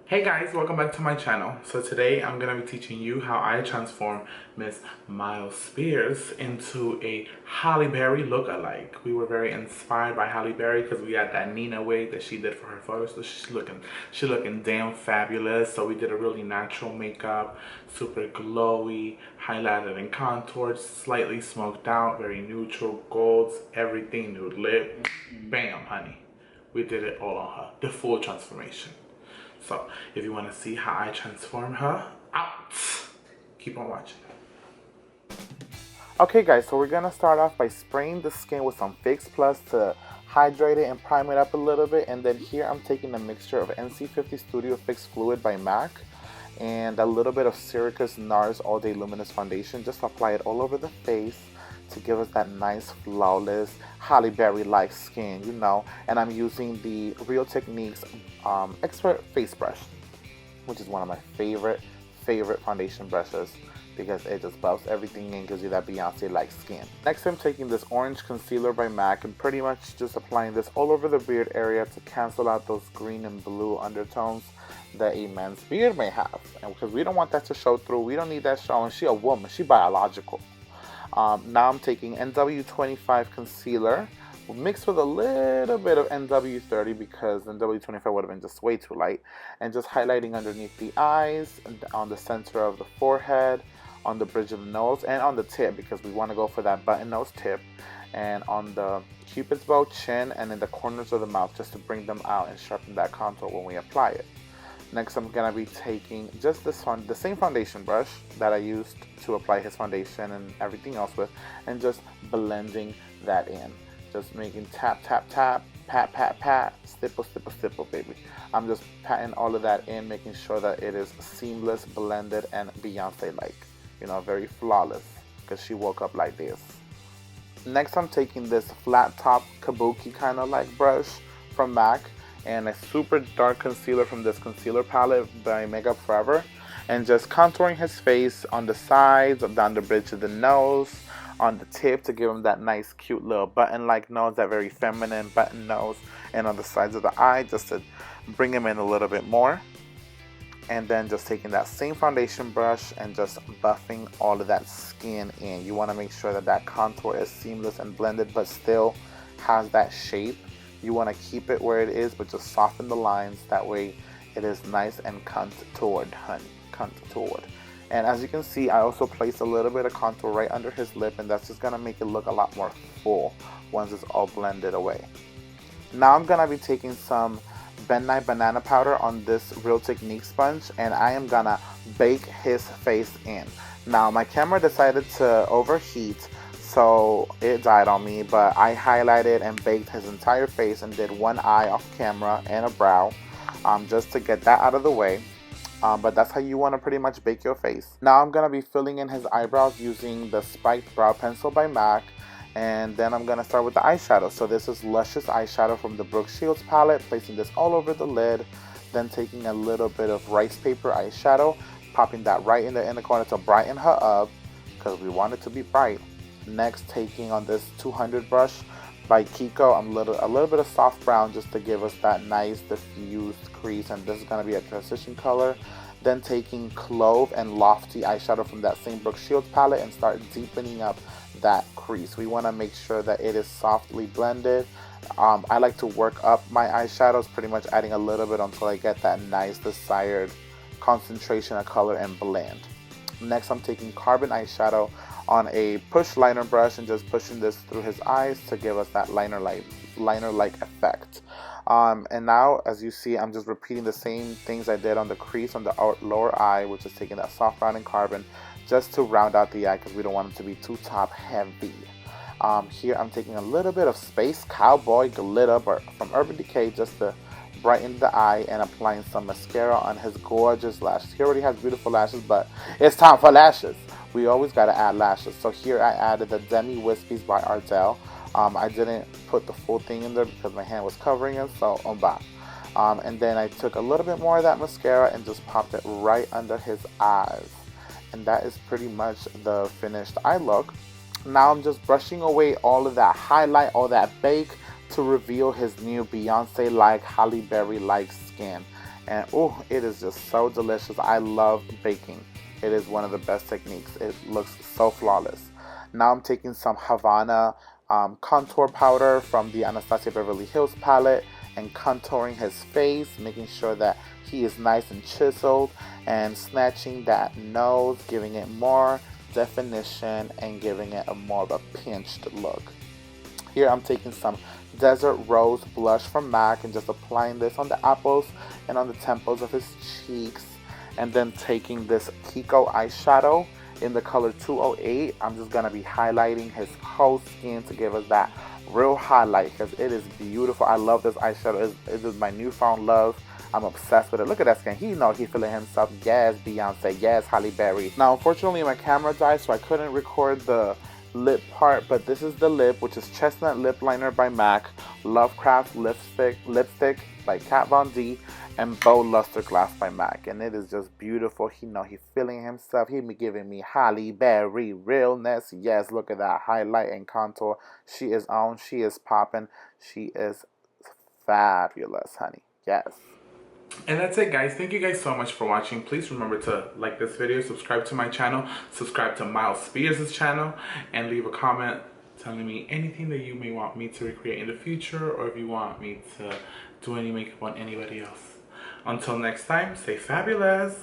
Hey guys, welcome back to my channel. So today I'm going to be teaching you how I transform Miss Miles Spears into a Halle Berry look-alike. We were very inspired by Halle Berry because we had that Nina wig that she did for her photos. So she's looking damn fabulous. So we did a really natural makeup, super glowy, highlighted and contoured, slightly smoked out, very neutral, golds, everything nude lip. Bam, honey. We did it all on her. The full transformation. So, if you want to see how I transform her out, keep on watching. Okay guys, so we're going to start off by spraying the skin with some Fix Plus to hydrate it and prime it up a little bit. And then here I'm taking a mixture of NC50 Studio Fix Fluid by MAC and a little bit of Syracuse NARS All Day Luminous Foundation. Just apply it all over the face to give us that nice, flawless, Halle Berry-like skin, you know. And I'm using the Real Techniques Expert Face Brush, which is one of my favorite foundation brushes because it just buffs everything and gives you that Beyonce-like skin. Next, I'm taking this orange concealer by MAC and pretty much just applying this all over the beard area to cancel out those green and blue undertones that a man's beard may have. And because we don't want that to show through, we don't need that showing. She a woman, she biological. Now I'm taking NW25 concealer mixed with a little bit of NW30 because NW25 would have been just way too light, and just highlighting underneath the eyes, on the center of the forehead, on the bridge of the nose, and on the tip because we want to go for that button nose tip, and on the cupid's bow, chin, and in the corners of the mouth just to bring them out and sharpen that contour when we apply it. Next, I'm going to be taking just the same foundation brush that I used to apply his foundation and everything else with, and just blending that in. Just making tap, tap, tap, pat, pat, pat, stipple, stipple, stipple, baby. I'm just patting all of that in, making sure that it is seamless, blended, and Beyonce-like. You know, very flawless, because she woke up like this. Next, I'm taking this flat top kabuki kind of like brush from MAC, and a super dark concealer from this concealer palette by Makeup Forever, and just contouring his face on the sides, down the bridge of the nose, on the tip to give him that nice cute little button-like nose, that very feminine button nose, and on the sides of the eye just to bring him in a little bit more. And then just taking that same foundation brush and just buffing all of that skin in. You want to make sure that that contour is seamless and blended but still has that shape. You want to keep it where it is, but just soften the lines. That way it is nice and contoured, honey. Contoured. And as you can see, I also placed a little bit of contour right under his lip, and that's just going to make it look a lot more full once it's all blended away. Now I'm going to be taking some Ben Nye banana powder on this Real Technique sponge, and I am going to bake his face in. Now my camera decided to overheat, so it died on me, but I highlighted and baked his entire face and did one eye off camera and a brow, just to get that out of the way. But that's how you want to pretty much bake your face. Now I'm going to be filling in his eyebrows using the Spiked Brow Pencil by MAC, and then I'm going to start with the eyeshadow. So this is Lucious eyeshadow from the Brooke Shields palette, placing this all over the lid, then taking a little bit of Ricepaper eyeshadow, popping that right in the inner corner to brighten her up, because we want it to be bright. Next, taking on this 200 brush by KIKO, a little bit of soft brown just to give us that nice diffused crease, and this is going to be a transition color. Then taking Clove and Lofty eyeshadow from that same Brooke Shields palette and start deepening up that crease. We want to make sure that it is softly blended. I like to work up my eyeshadows, pretty much adding a little bit until I get that nice desired concentration of color and blend. Next, I'm taking Carbon eyeshadow on a push liner brush and just pushing this through his eyes to give us that liner-like effect. And now, as you see, I'm just repeating the same things I did on the crease on the lower eye, which is taking that soft rounding carbon just to round out the eye because we don't want it to be too top heavy. Here I'm taking a little bit of Space Cowboy glitter from Urban Decay just to brighten the eye, and applying some mascara on his gorgeous lashes. He already has beautiful lashes, but it's time for lashes. We always got to add lashes. So here I added the Demi Wispies by Ardell. I didn't put the full thing in there because my hand was covering it, so on back. And then I took a little bit more of that mascara and just popped it right under his eyes. And that is pretty much the finished eye look. Now I'm just brushing away all of that highlight, all that bake, to reveal his new Beyonce-like, Halle Berry-like skin. And oh, it is just so delicious. I love baking. It is one of the best techniques. It looks so flawless. Now I'm taking some Havana contour powder from the Anastasia Beverly Hills palette and contouring his face, making sure that he is nice and chiseled, and snatching that nose, giving it more definition and giving it a more of a pinched look. Here I'm taking some Desert Rose blush from MAC and just applying this on the apples and on the temples of his cheeks. And then taking this KIKO eyeshadow in the color 208. I'm just going to be highlighting his whole skin to give us that real highlight because it is beautiful. I love this eyeshadow. It is my newfound love. I'm obsessed with it. Look at that skin. He knows he's feeling himself. Yes, Beyonce. Yes, Halle Berry. Now, unfortunately, my camera died, so I couldn't record the lip part, but this is the lip, which is Chestnut Lip Liner by MAC, Lovecraft lipstick by Kat Von D, and Baux Luster Glass by MAC. And it is just beautiful. He know he's feeling himself. He be giving me Halle Berry realness. Yes, look at that highlight and contour. She is on. She is popping. She is fabulous, honey. Yes. And that's it, guys. Thank you guys so much for watching. Please remember to like this video, subscribe to my channel, subscribe to Miles Spears' channel, and leave a comment telling me anything that you may want me to recreate in the future, or if you want me to do any makeup on anybody else. Until next time, stay fabulous.